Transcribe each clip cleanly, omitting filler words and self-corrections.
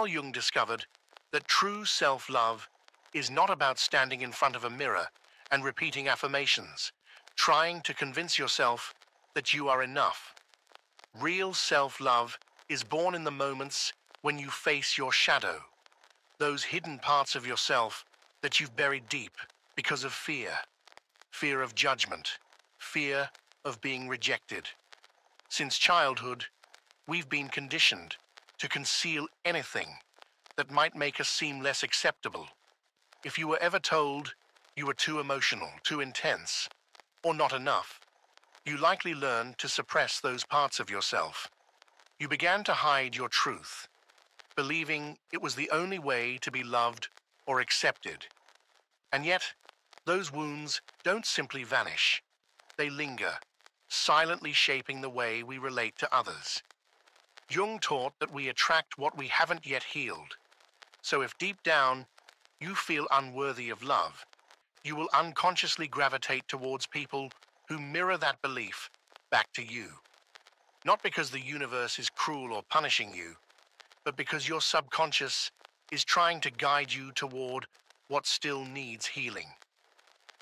Carl Jung discovered that true self-love is not about standing in front of a mirror and repeating affirmations, trying to convince yourself that you are enough. Real self-love is born in the moments when you face your shadow, those hidden parts of yourself that you've buried deep because of fear. Fear of judgment, fear of being rejected. Since childhood, we've been conditioned to conceal anything that might make us seem less acceptable. If you were ever told you were too emotional, too intense, or not enough, you likely learned to suppress those parts of yourself. You began to hide your truth, believing it was the only way to be loved or accepted. And yet, those wounds don't simply vanish. They linger, silently shaping the way we relate to others. Jung taught that we attract what we haven't yet healed. So if deep down you feel unworthy of love, you will unconsciously gravitate towards people who mirror that belief back to you. Not because the universe is cruel or punishing you, but because your subconscious is trying to guide you toward what still needs healing.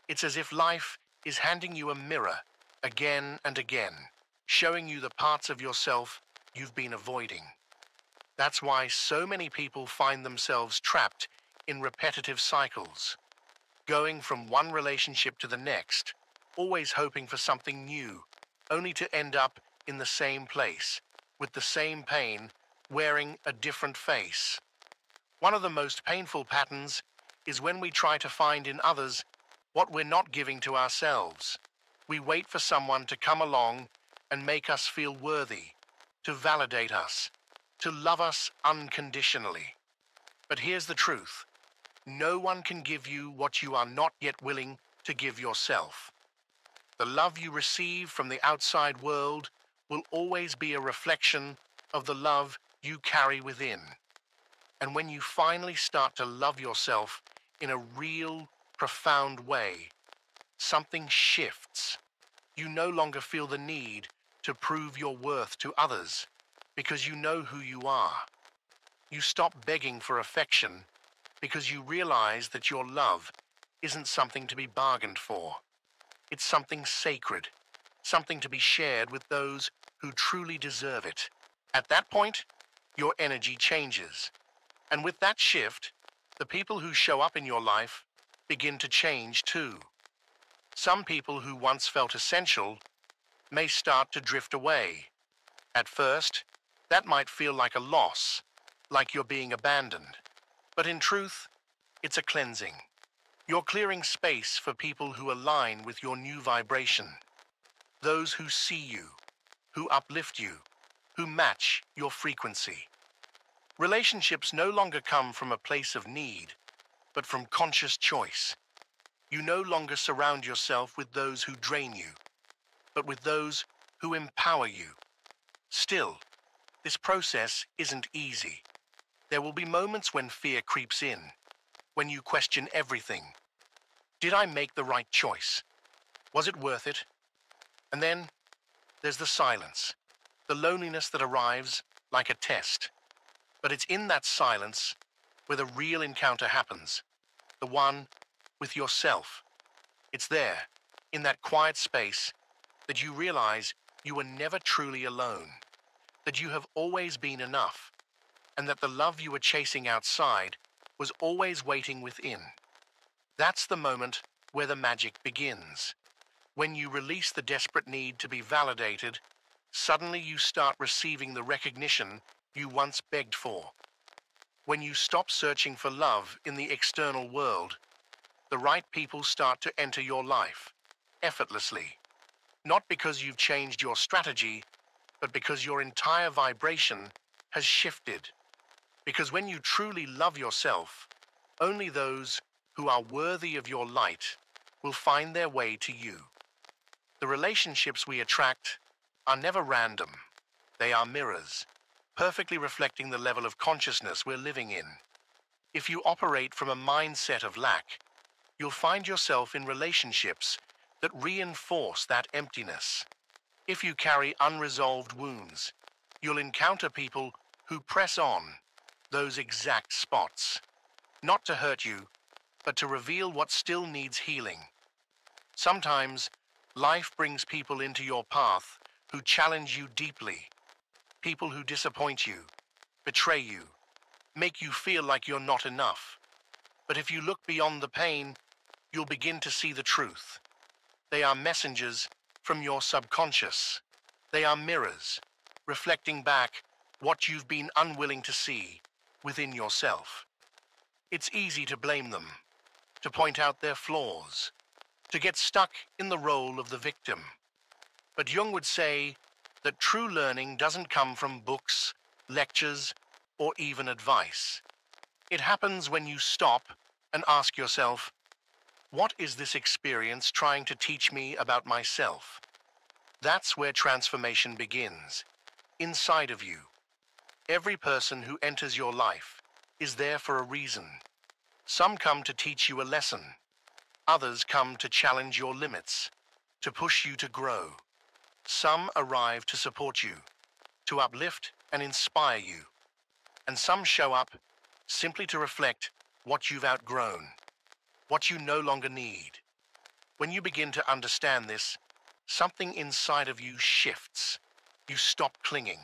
It's as if life is handing you a mirror again and again, showing you the parts of yourself you've been avoiding. That's why so many people find themselves trapped in repetitive cycles, going from one relationship to the next, always hoping for something new, only to end up in the same place, with the same pain, wearing a different face. One of the most painful patterns is when we try to find in others what we're not giving to ourselves. We wait for someone to come along and make us feel worthy, to validate us, to love us unconditionally. But here's the truth. No one can give you what you are not yet willing to give yourself. The love you receive from the outside world will always be a reflection of the love you carry within. And when you finally start to love yourself in a real, profound way, something shifts. You no longer feel the need to prove your worth to others because you know who you are. You stop begging for affection because you realize that your love isn't something to be bargained for. It's something sacred, something to be shared with those who truly deserve it. At that point, your energy changes. And with that shift, the people who show up in your life begin to change too. Some people who once felt essential may start to drift away. At first, that might feel like a loss, like you're being abandoned. But in truth, it's a cleansing. You're clearing space for people who align with your new vibration. Those who see you, who uplift you, who match your frequency. Relationships no longer come from a place of need, but from conscious choice. You no longer surround yourself with those who drain you, but with those who empower you. Still, this process isn't easy. There will be moments when fear creeps in, when you question everything. Did I make the right choice? Was it worth it? And then there's the silence, the loneliness that arrives like a test. But it's in that silence where the real encounter happens, the one with yourself. It's there, in that quiet space, that you realize you were never truly alone, that you have always been enough, and that the love you were chasing outside was always waiting within. That's the moment where the magic begins. When you release the desperate need to be validated, suddenly you start receiving the recognition you once begged for. When you stop searching for love in the external world, the right people start to enter your life, effortlessly. Not because you've changed your strategy, but because your entire vibration has shifted. Because when you truly love yourself, only those who are worthy of your light will find their way to you. The relationships we attract are never random. They are mirrors, perfectly reflecting the level of consciousness we're living in. If you operate from a mindset of lack, you'll find yourself in relationships that reinforce that emptiness. If you carry unresolved wounds, you'll encounter people who press on, those exact spots. Not to hurt you, but to reveal what still needs healing. Sometimes, life brings people into your path who challenge you deeply. People who disappoint you, betray you, make you feel like you're not enough. But if you look beyond the pain, you'll begin to see the truth. They are messengers from your subconscious. They are mirrors, reflecting back what you've been unwilling to see within yourself. It's easy to blame them, to point out their flaws, to get stuck in the role of the victim. But Jung would say that true learning doesn't come from books, lectures, or even advice. It happens when you stop and ask yourself, what is this experience trying to teach me about myself? That's where transformation begins, inside of you. Every person who enters your life is there for a reason. Some come to teach you a lesson. Others come to challenge your limits, to push you to grow. Some arrive to support you, to uplift and inspire you. And some show up simply to reflect what you've outgrown, what you no longer need. When you begin to understand this, something inside of you shifts. You stop clinging.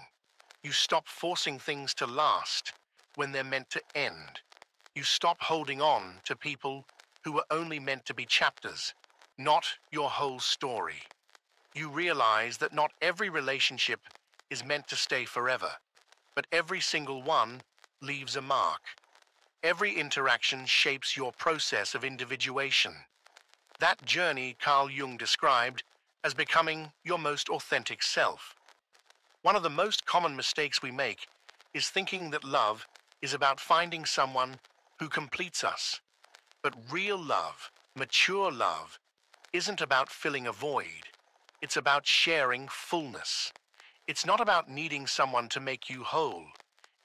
You stop forcing things to last when they're meant to end. You stop holding on to people who were only meant to be chapters, not your whole story. You realize that not every relationship is meant to stay forever, but every single one leaves a mark. Every interaction shapes your process of individuation. That journey Carl Jung described as becoming your most authentic self. One of the most common mistakes we make is thinking that love is about finding someone who completes us. But real love, mature love, isn't about filling a void. It's about sharing fullness. It's not about needing someone to make you whole.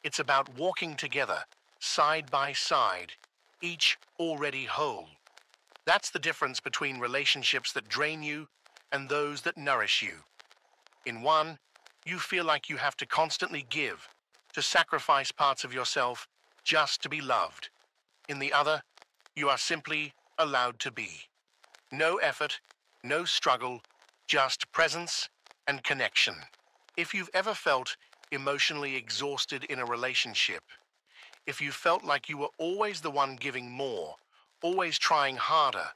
It's about walking together, side by side, each already whole. That's the difference between relationships that drain you and those that nourish you. In one, you feel like you have to constantly give, to sacrifice parts of yourself just to be loved. In the other, you are simply allowed to be. No effort, no struggle, just presence and connection. If you've ever felt emotionally exhausted in a relationship, if you felt like you were always the one giving more, always trying harder,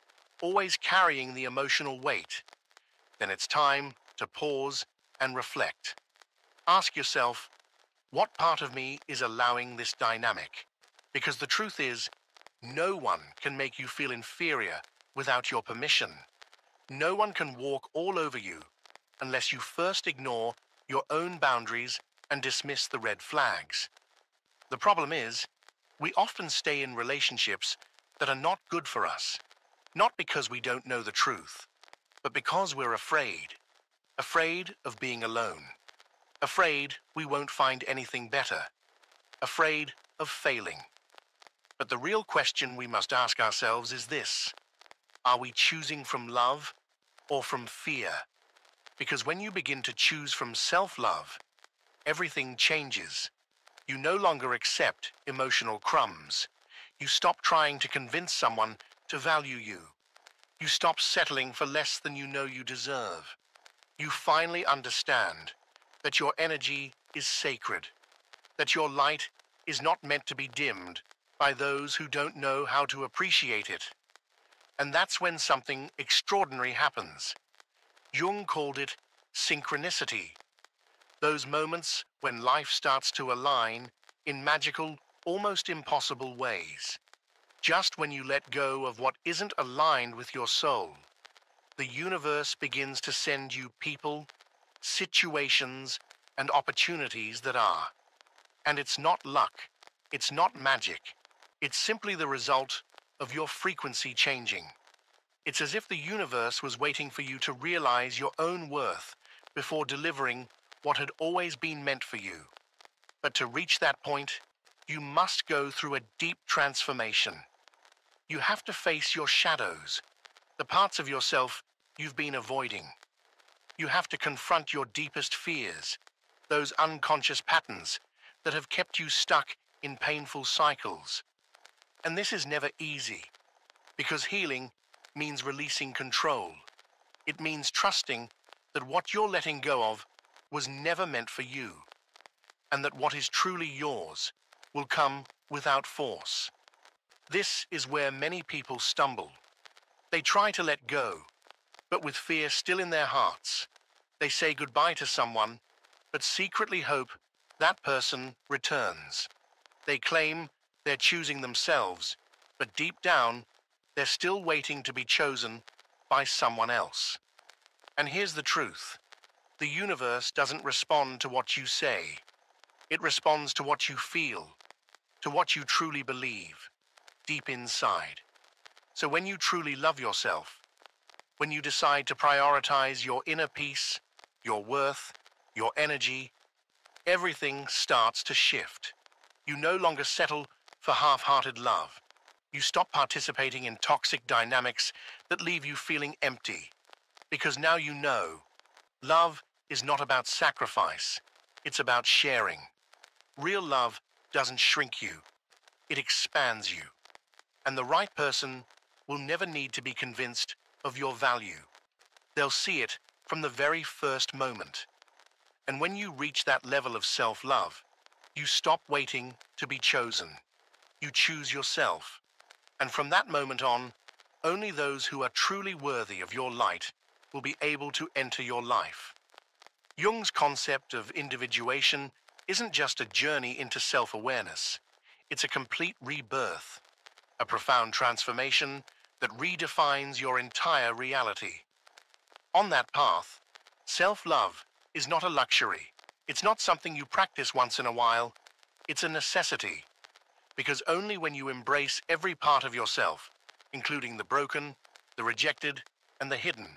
always carrying the emotional weight, then it's time to pause and reflect. Ask yourself, what part of me is allowing this dynamic? Because the truth is, no one can make you feel inferior without your permission. No one can walk all over you unless you first ignore your own boundaries and dismiss the red flags. The problem is, we often stay in relationships that are not good for us, not because we don't know the truth, but because we're afraid. Afraid of being alone. Afraid we won't find anything better. Afraid of failing. But the real question we must ask ourselves is this: are we choosing from love or from fear? Because when you begin to choose from self-love, everything changes. You no longer accept emotional crumbs. You stop trying to convince someone to value you. You stop settling for less than you know you deserve. You finally understand that your energy is sacred, that your light is not meant to be dimmed by those who don't know how to appreciate it. And that's when something extraordinary happens. Jung called it synchronicity. Those moments when life starts to align in magical, almost impossible ways. Just when you let go of what isn't aligned with your soul, the universe begins to send you people, situations, and opportunities that are. And it's not luck, it's not magic, it's simply the result of your frequency changing. It's as if the universe was waiting for you to realize your own worth before delivering what had always been meant for you. But to reach that point, you must go through a deep transformation. You have to face your shadows, the parts of yourself you've been avoiding. You have to confront your deepest fears, those unconscious patterns that have kept you stuck in painful cycles. And this is never easy, because healing means releasing control. It means trusting that what you're letting go of was never meant for you, and that what is truly yours will come without force. This is where many people stumble. They try to let go, but with fear still in their hearts. They say goodbye to someone, but secretly hope that person returns. They claim they're choosing themselves, but deep down, they're still waiting to be chosen by someone else. And here's the truth. The universe doesn't respond to what you say. It responds to what you feel, to what you truly believe, deep inside. So when you truly love yourself, when you decide to prioritize your inner peace, your worth, your energy, everything starts to shift. You no longer settle for half-hearted love. You stop participating in toxic dynamics that leave you feeling empty. Because now you know, love is not about sacrifice, it's about sharing. Real love doesn't shrink you, it expands you. And the right person will never need to be convinced of your value. They'll see it from the very first moment. And when you reach that level of self-love, you stop waiting to be chosen. You choose yourself. And from that moment on, only those who are truly worthy of your light will be able to enter your life. Jung's concept of individuation isn't just a journey into self-awareness. It's a complete rebirth, a profound transformation that redefines your entire reality. On that path, self-love is not a luxury. It's not something you practice once in a while. It's a necessity. Because only when you embrace every part of yourself, including the broken, the rejected, and the hidden,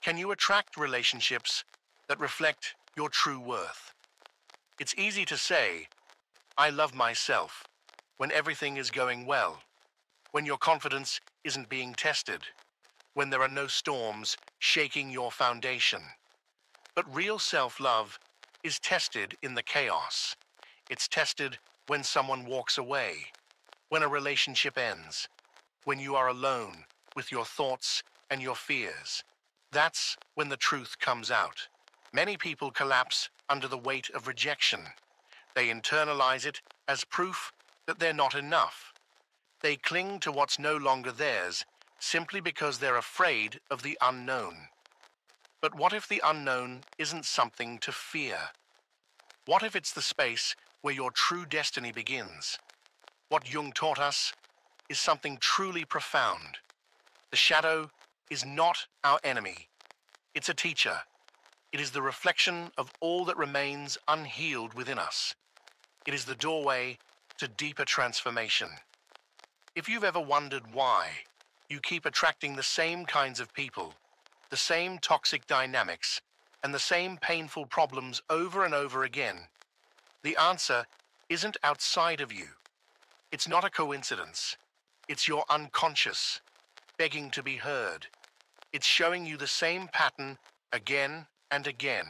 can you attract relationships that reflect your true worth. It's easy to say, I love myself, when everything is going well, when your confidence isn't being tested, when there are no storms shaking your foundation. But real self-love is tested in the chaos. It's tested when someone walks away, when a relationship ends, when you are alone with your thoughts and your fears. That's when the truth comes out. Many people collapse under the weight of rejection. They internalize it as proof that they're not enough. They cling to what's no longer theirs simply because they're afraid of the unknown. But what if the unknown isn't something to fear? What if it's the space where your true destiny begins? What Jung taught us is something truly profound. The shadow is not our enemy. It's a teacher. It is the reflection of all that remains unhealed within us. It is the doorway to deeper transformation. If you've ever wondered why you keep attracting the same kinds of people, the same toxic dynamics, and the same painful problems over and over again, the answer isn't outside of you. It's not a coincidence. It's your unconscious, begging to be heard. It's showing you the same pattern again and again,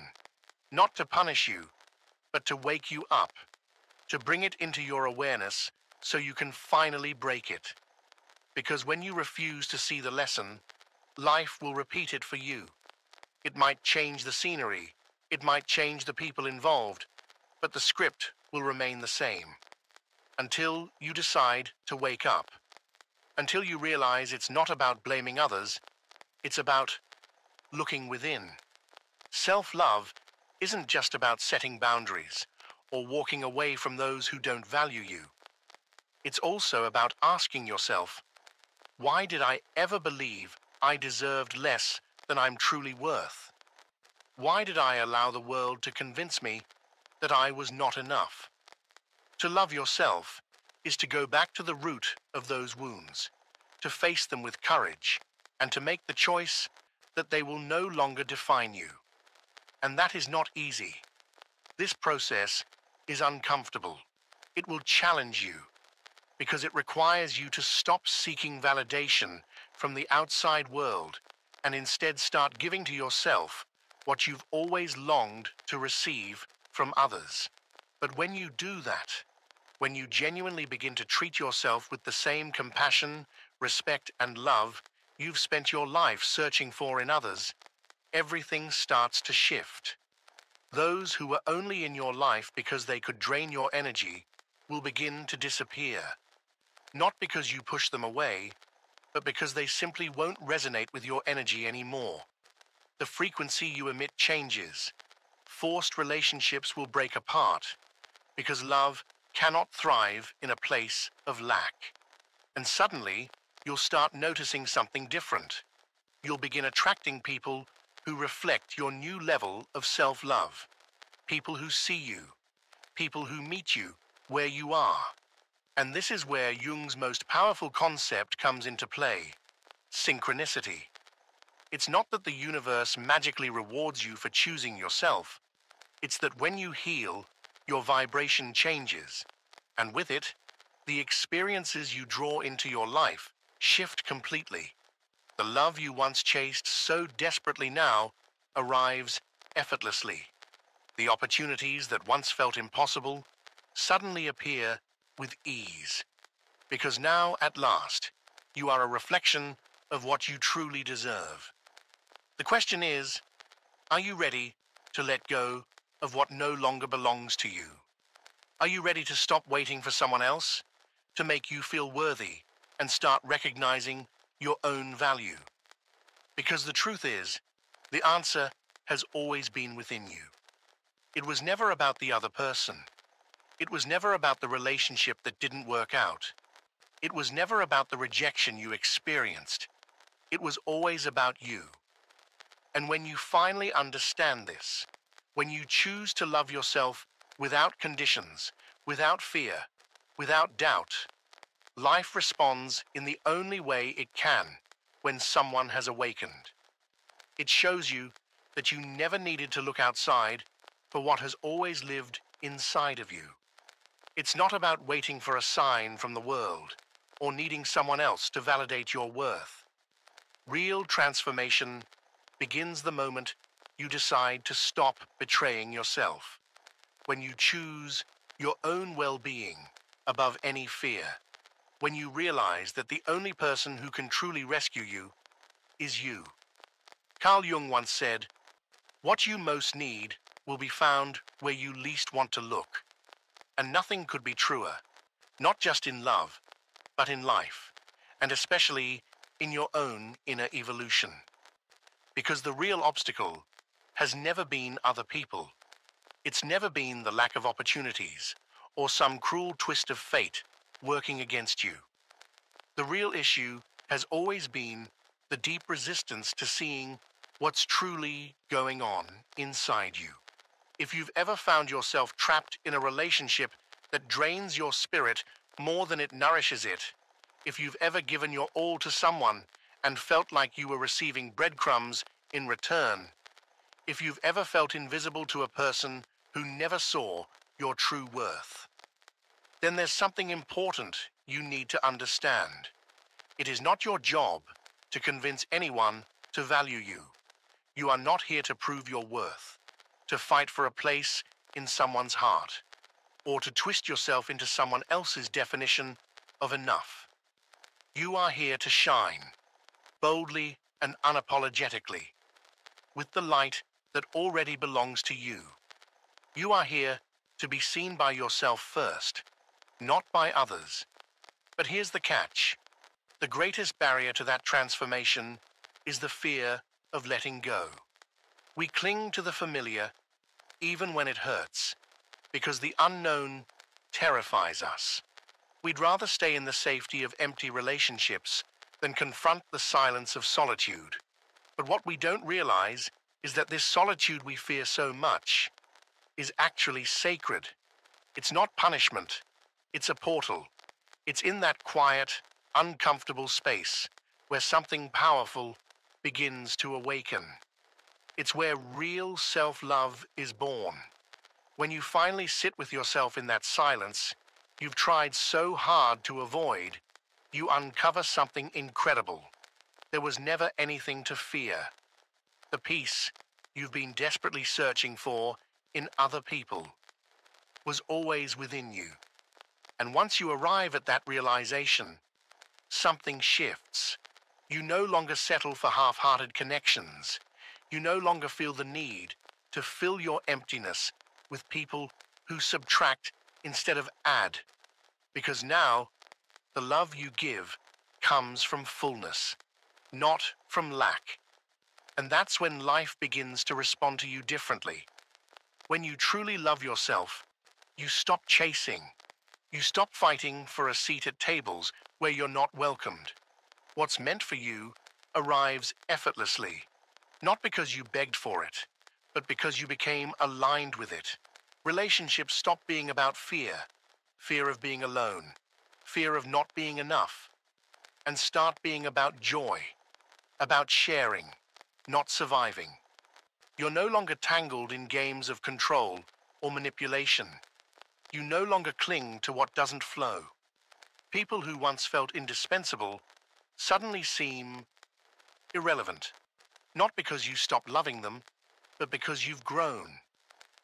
not to punish you, but to wake you up, to bring it into your awareness so you can finally break it. Because when you refuse to see the lesson, life will repeat it for you. It might change the scenery, it might change the people involved, but the script will remain the same. Until you decide to wake up. Until you realize it's not about blaming others, it's about looking within. Self-love isn't just about setting boundaries or walking away from those who don't value you. It's also about asking yourself, why did I ever believe I deserved less than I'm truly worth? Why did I allow the world to convince me that I was not enough? To love yourself is to go back to the root of those wounds, to face them with courage, and to make the choice that they will no longer define you. And that is not easy. This process is uncomfortable. It will challenge you, because it requires you to stop seeking validation from the outside world and instead start giving to yourself what you've always longed to receive from others. But when you do that, When you genuinely begin to treat yourself with the same compassion, respect, and love you've spent your life searching for in others, everything starts to shift. Those who were only in your life because they could drain your energy will begin to disappear. Not because you push them away, but because they simply won't resonate with your energy anymore. The frequency you emit changes. Forced relationships will break apart because love cannot thrive in a place of lack. And suddenly, you'll start noticing something different. You'll begin attracting people who reflect your new level of self-love. People who see you. People who meet you where you are. And this is where Jung's most powerful concept comes into play: synchronicity. It's not that the universe magically rewards you for choosing yourself. It's that when you heal, your vibration changes, and with it, the experiences you draw into your life shift completely. The love you once chased so desperately now arrives effortlessly. The opportunities that once felt impossible suddenly appear with ease, because now, at last, you are a reflection of what you truly deserve. The question is, are you ready to let go of what no longer belongs to you? Are you ready to stop waiting for someone else to make you feel worthy and start recognizing your own value? Because the truth is, the answer has always been within you. It was never about the other person. It was never about the relationship that didn't work out. It was never about the rejection you experienced. It was always about you. And when you finally understand this, when you choose to love yourself without conditions, without fear, without doubt, life responds in the only way it can when someone has awakened. It shows you that you never needed to look outside for what has always lived inside of you. It's not about waiting for a sign from the world or needing someone else to validate your worth. Real transformation begins the moment you decide to stop betraying yourself, when you choose your own well-being above any fear, when you realize that the only person who can truly rescue you is you. Carl Jung once said, "What you most need will be found where you least want to look." And nothing could be truer, not just in love, but in life, and especially in your own inner evolution. Because the real obstacle has never been other people. It's never been the lack of opportunities or some cruel twist of fate working against you. The real issue has always been the deep resistance to seeing what's truly going on inside you. If you've ever found yourself trapped in a relationship that drains your spirit more than it nourishes it, if you've ever given your all to someone and felt like you were receiving breadcrumbs in return, if you've ever felt invisible to a person who never saw your true worth, then there's something important you need to understand. It is not your job to convince anyone to value you. You are not here to prove your worth, to fight for a place in someone's heart, or to twist yourself into someone else's definition of enough. You are here to shine, boldly and unapologetically, with the light that already belongs to you. You are here to be seen by yourself first, not by others. But here's the catch. The greatest barrier to that transformation is the fear of letting go. We cling to the familiar, even when it hurts, because the unknown terrifies us. We'd rather stay in the safety of empty relationships than confront the silence of solitude. But what we don't realize is that this solitude we fear so much is actually sacred. It's not punishment. It's a portal. It's in that quiet, uncomfortable space where something powerful begins to awaken. It's where real self-love is born. When you finally sit with yourself in that silence you've tried so hard to avoid, you uncover something incredible. There was never anything to fear. The peace you've been desperately searching for in other people was always within you. And once you arrive at that realization, something shifts. You no longer settle for half-hearted connections. You no longer feel the need to fill your emptiness with people who subtract instead of add, because now the love you give comes from fullness, not from lack. And that's when life begins to respond to you differently. When you truly love yourself, you stop chasing. You stop fighting for a seat at tables where you're not welcomed. What's meant for you arrives effortlessly, not because you begged for it, but because you became aligned with it. Relationships stop being about fear, fear of being alone, fear of not being enough, and start being about joy, about sharing, not surviving. You're no longer tangled in games of control or manipulation. You no longer cling to what doesn't flow. People who once felt indispensable suddenly seem irrelevant, not because you stopped loving them, but because you've grown.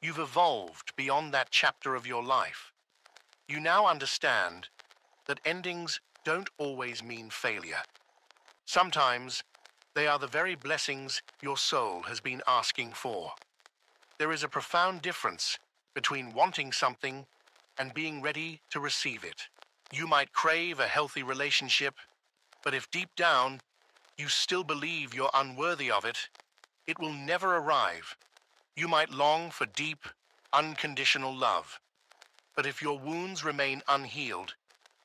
You've evolved beyond that chapter of your life. You now understand that endings don't always mean failure. Sometimes they are the very blessings your soul has been asking for. There is a profound difference between wanting something and being ready to receive it. You might crave a healthy relationship, but if deep down you still believe you're unworthy of it, it will never arrive. You might long for deep, unconditional love, but if your wounds remain unhealed,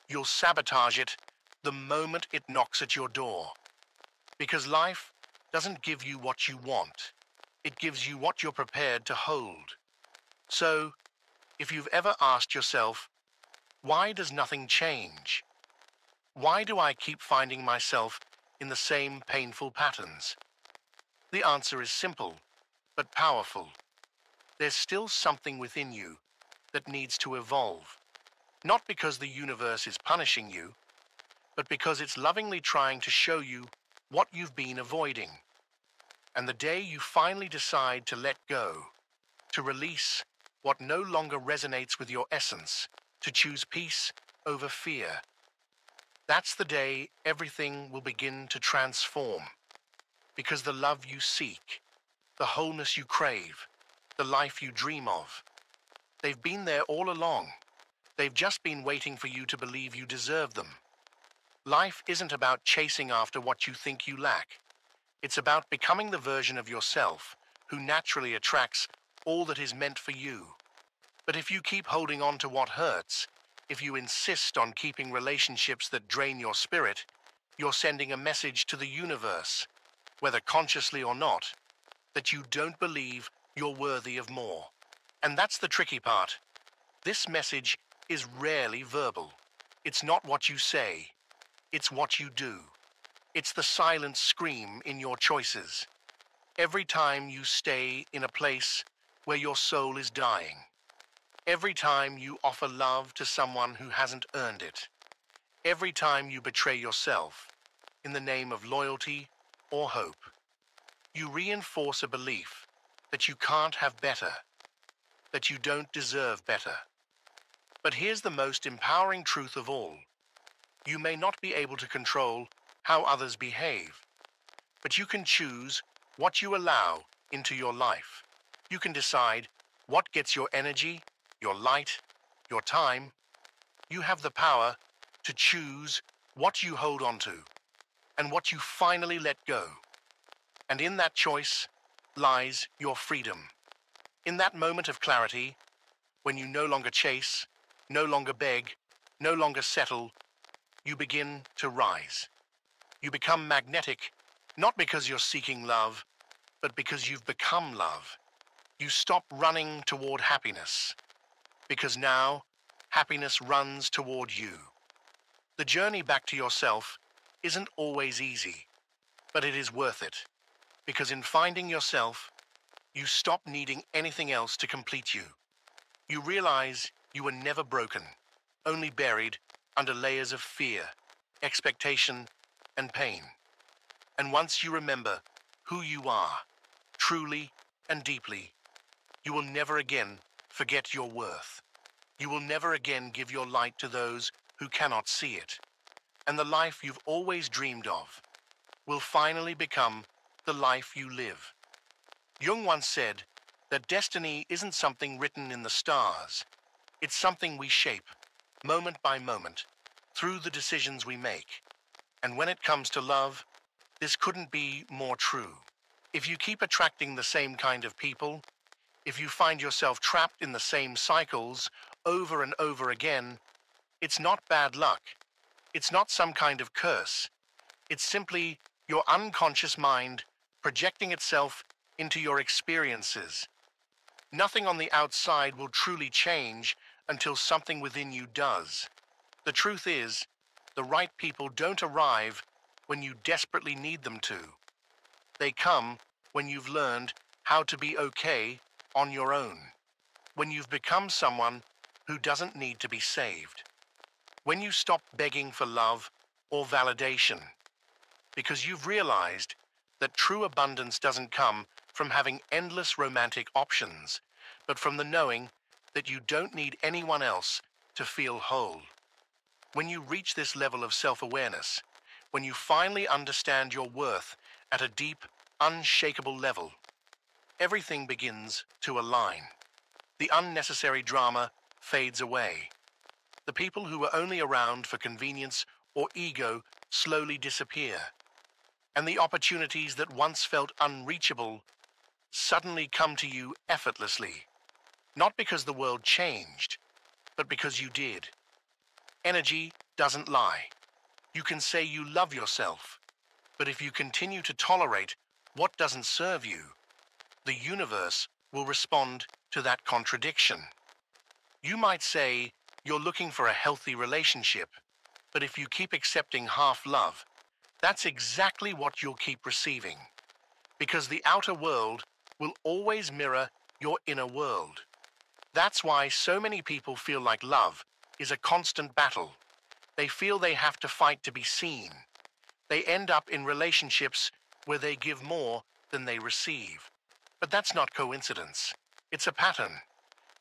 you'll sabotage it the moment it knocks at your door. Because life doesn't give you what you want. It gives you what you're prepared to hold. So, if you've ever asked yourself, why does nothing change? Why do I keep finding myself in the same painful patterns? The answer is simple, but powerful. There's still something within you that needs to evolve. Not because the universe is punishing you, but because it's lovingly trying to show you what you've been avoiding. And the day you finally decide to let go, to release what no longer resonates with your essence, to choose peace over fear, that's the day everything will begin to transform. Because the love you seek, the wholeness you crave, the life you dream of, they've been there all along. They've just been waiting for you to believe you deserve them. Life isn't about chasing after what you think you lack. It's about becoming the version of yourself who naturally attracts all that is meant for you. But if you keep holding on to what hurts, if you insist on keeping relationships that drain your spirit, you're sending a message to the universe, whether consciously or not, that you don't believe you're worthy of more. And that's the tricky part. This message is rarely verbal. It's not what you say. It's what you do. It's the silent scream in your choices. Every time you stay in a place where your soul is dying. Every time you offer love to someone who hasn't earned it. Every time you betray yourself in the name of loyalty or hope. You reinforce a belief that you can't have better, that you don't deserve better. But here's the most empowering truth of all. You may not be able to control how others behave, but you can choose what you allow into your life. You can decide what gets your energy, your light, your time. You have the power to choose what you hold on to and what you finally let go. And in that choice lies your freedom. In that moment of clarity, when you no longer chase, no longer beg, no longer settle, you begin to rise. You become magnetic, not because you're seeking love, but because you've become love. You stop running toward happiness, because now happiness runs toward you. The journey back to yourself isn't always easy, but it is worth it, because in finding yourself, you stop needing anything else to complete you. You realize you were never broken, only buried under layers of fear, expectation, and pain. And once you remember who you are, truly and deeply, you will never again forget your worth. You will never again give your light to those who cannot see it. And the life you've always dreamed of will finally become the life you live. Jung once said that destiny isn't something written in the stars. It's something we shape, moment by moment, through the decisions we make. And when it comes to love, this couldn't be more true. If you keep attracting the same kind of people, if you find yourself trapped in the same cycles over and over again, it's not bad luck. It's not some kind of curse. It's simply your unconscious mind projecting itself into your experiences. Nothing on the outside will truly change until something within you does. The truth is, the right people don't arrive when you desperately need them to. They come when you've learned how to be okay on your own. When you've become someone who doesn't need to be saved. When you stop begging for love or validation. Because you've realized that true abundance doesn't come from having endless romantic options, but from the knowing that you don't need anyone else to feel whole. When you reach this level of self-awareness, when you finally understand your worth at a deep, unshakable level, everything begins to align. The unnecessary drama fades away. The people who were only around for convenience or ego slowly disappear. And the opportunities that once felt unreachable suddenly come to you effortlessly. Not because the world changed, but because you did. Energy doesn't lie. You can say you love yourself, but if you continue to tolerate what doesn't serve you, the universe will respond to that contradiction. You might say you're looking for a healthy relationship, but if you keep accepting half love, that's exactly what you'll keep receiving. Because the outer world will always mirror your inner world. That's why so many people feel like love is a constant battle. They feel they have to fight to be seen. They end up in relationships where they give more than they receive. But that's not coincidence. It's a pattern.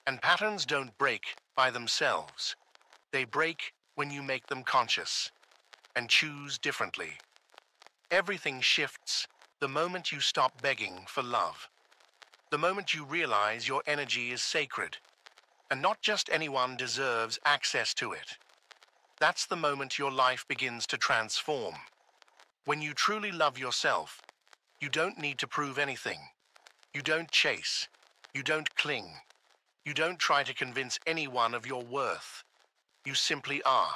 And patterns don't break by themselves. They break when you make them conscious and choose differently. Everything shifts the moment you stop begging for love. The moment you realize your energy is sacred, and not just anyone deserves access to it. That's the moment your life begins to transform. When you truly love yourself, you don't need to prove anything. You don't chase. You don't cling. You don't try to convince anyone of your worth. You simply are.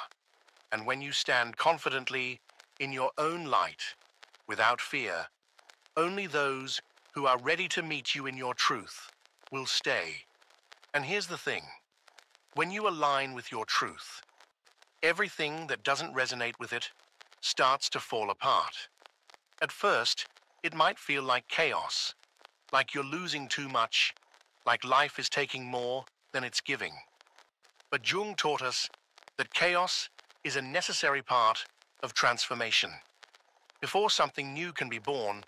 And when you stand confidently in your own light, without fear, only those who are ready to meet you in your truth will stay. And here's the thing. When you align with your truth, everything that doesn't resonate with it starts to fall apart. At first, it might feel like chaos, like you're losing too much, like life is taking more than it's giving. But Jung taught us that chaos is a necessary part of transformation. Before something new can be born,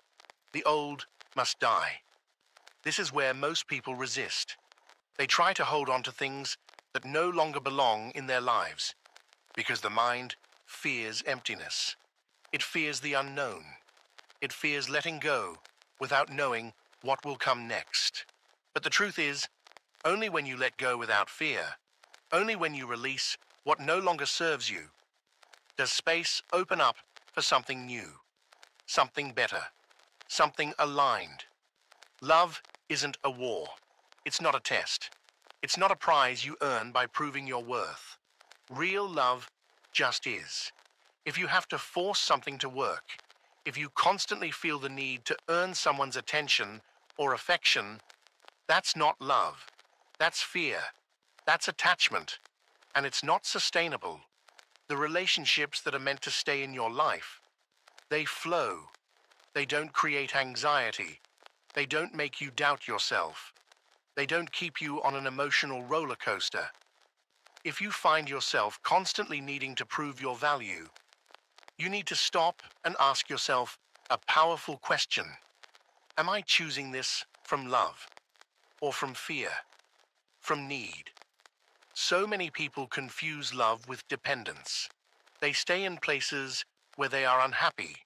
the old must die. This is where most people resist. They try to hold on to things that no longer belong in their lives, because the mind fears emptiness. It fears the unknown. It fears letting go without knowing what will come next. But the truth is, only when you let go without fear, only when you release what no longer serves you, does space open up for something new, something better, something aligned. Love isn't a war. It's not a test. It's not a prize you earn by proving your worth. Real love just is. If you have to force something to work, if you constantly feel the need to earn someone's attention or affection, that's not love. That's fear. That's attachment. And it's not sustainable. The relationships that are meant to stay in your life, they flow. They don't create anxiety. They don't make you doubt yourself. They don't keep you on an emotional roller coaster. If you find yourself constantly needing to prove your value, you need to stop and ask yourself a powerful question. Am I choosing this from love? Or from fear? From need? So many people confuse love with dependence. They stay in places where they are unhappy,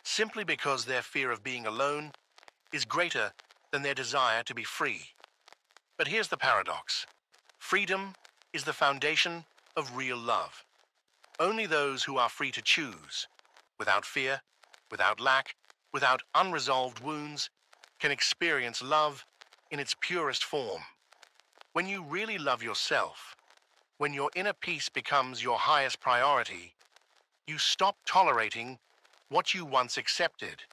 simply because their fear of being alone is greater than their desire to be free. But here's the paradox. Freedom is the foundation of real love. Only those who are free to choose, without fear, without lack, without unresolved wounds, can experience love in its purest form. When you really love yourself, when your inner peace becomes your highest priority, you stop tolerating what you once accepted,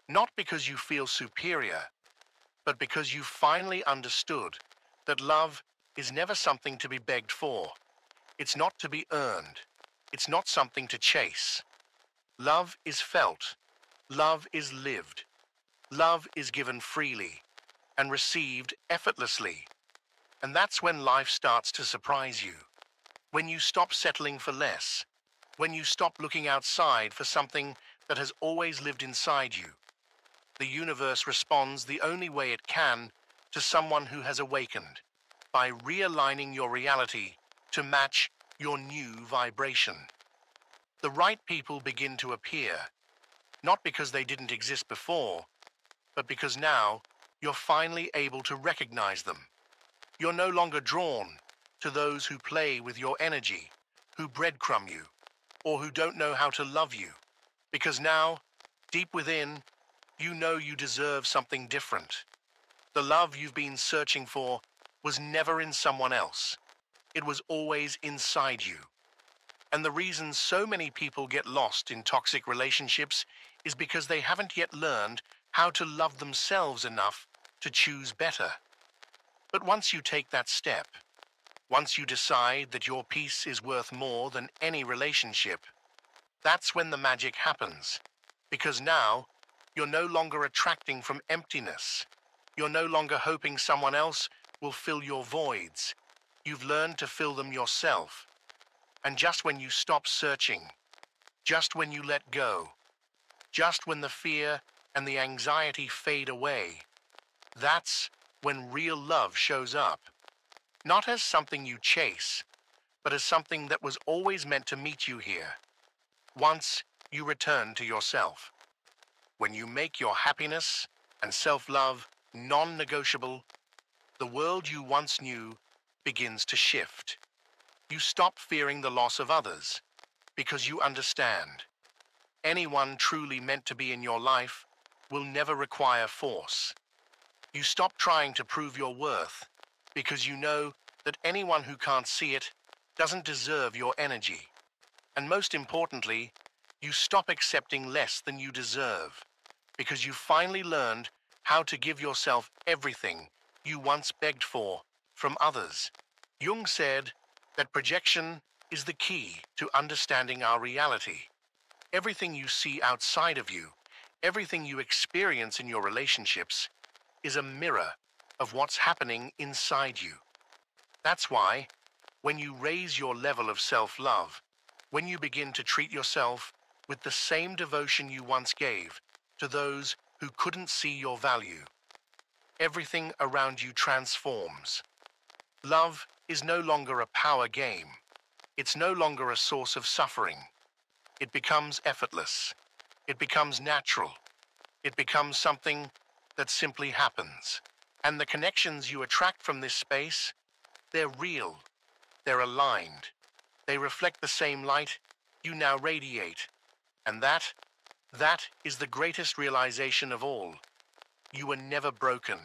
not because you feel superior, but because you finally understood that love is never something to be begged for. It's not to be earned. It's not something to chase. Love is felt. Love is lived. Love is given freely and received effortlessly. And that's when life starts to surprise you. When you stop settling for less. When you stop looking outside for something that has always lived inside you. The universe responds the only way it can to someone who has awakened, by realigning your reality to match your new vibration. The right people begin to appear, not because they didn't exist before, but because now you're finally able to recognize them. You're no longer drawn to those who play with your energy, who breadcrumb you, or who don't know how to love you, because now, deep within, you know you deserve something different. The love you've been searching for was never in someone else. It was always inside you. And the reason so many people get lost in toxic relationships is because they haven't yet learned how to love themselves enough to choose better. But once you take that step, once you decide that your peace is worth more than any relationship, that's when the magic happens. Because now, you're no longer attracting from emptiness. You're no longer hoping someone else will fill your voids. You've learned to fill them yourself. And just when you stop searching, just when you let go, just when the fear and the anxiety fade away, that's when real love shows up. Not as something you chase, but as something that was always meant to meet you here. Once you return to yourself. When you make your happiness and self-love non-negotiable, the world you once knew begins to shift. You stop fearing the loss of others because you understand. Anyone truly meant to be in your life will never require force. You stop trying to prove your worth because you know that anyone who can't see it doesn't deserve your energy. And most importantly, you stop accepting less than you deserve because you finally learned how to give yourself everything you once begged for from others. Jung said that projection is the key to understanding our reality. Everything you see outside of you, everything you experience in your relationships, is a mirror of what's happening inside you. That's why, when you raise your level of self-love, when you begin to treat yourself with the same devotion you once gave to those who couldn't see your value, everything around you transforms. Love is no longer a power game. It's no longer a source of suffering. It becomes effortless. It becomes natural. It becomes something that simply happens. And the connections you attract from this space, they're real. They're aligned. They reflect the same light you now radiate. And that is the greatest realization of all. You were never broken.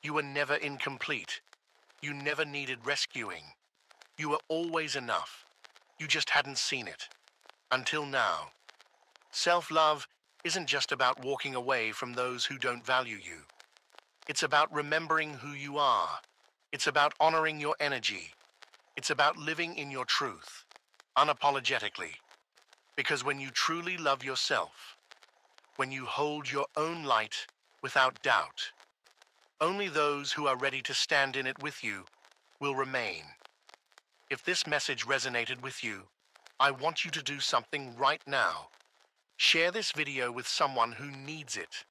You were never incomplete. You never needed rescuing. You were always enough. You just hadn't seen it. Until now. Self-love isn't just about walking away from those who don't value you. It's about remembering who you are. It's about honoring your energy. It's about living in your truth, unapologetically. Because when you truly love yourself, when you hold your own light without doubt, only those who are ready to stand in it with you will remain. If this message resonated with you, I want you to do something right now. Share this video with someone who needs it.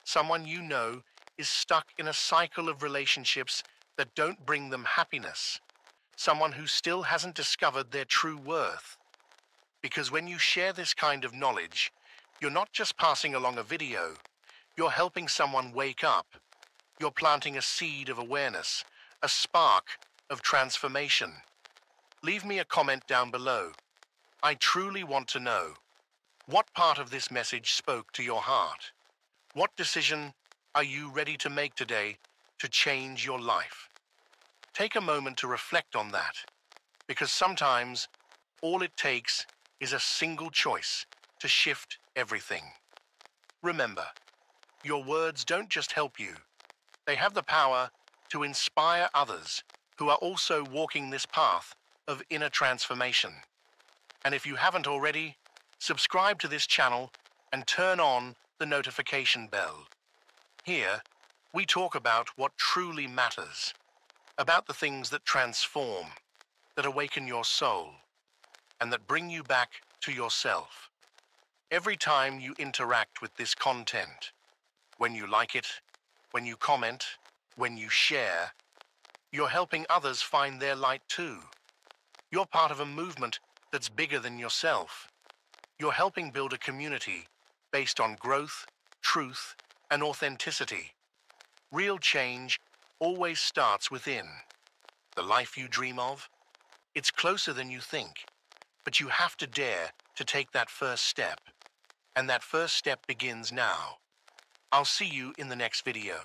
Someone you know is stuck in a cycle of relationships that don't bring them happiness. someone who still hasn't discovered their true worth. Because when you share this kind of knowledge, you're not just passing along a video, you're helping someone wake up. You're planting a seed of awareness, a spark of transformation. Leave me a comment down below. I truly want to know, what part of this message spoke to your heart? What decision are you ready to make today to change your life? Take a moment to reflect on that, because sometimes all it takes is a single choice to shift everything. Remember, your words don't just help you. They have the power to inspire others who are also walking this path of inner transformation. And if you haven't already, subscribe to this channel and turn on the notification bell. Here, we talk about what truly matters, about the things that transform, that awaken your soul, and that bring you back to yourself. Every time you interact with this content, when you like it, when you comment, when you share, you're helping others find their light too. You're part of a movement that's bigger than yourself. You're helping build a community based on growth, truth, and authenticity. Real change always starts within. The life you dream of, it's closer than you think, but you have to dare to take that first step. And that first step begins now. I'll see you in the next video.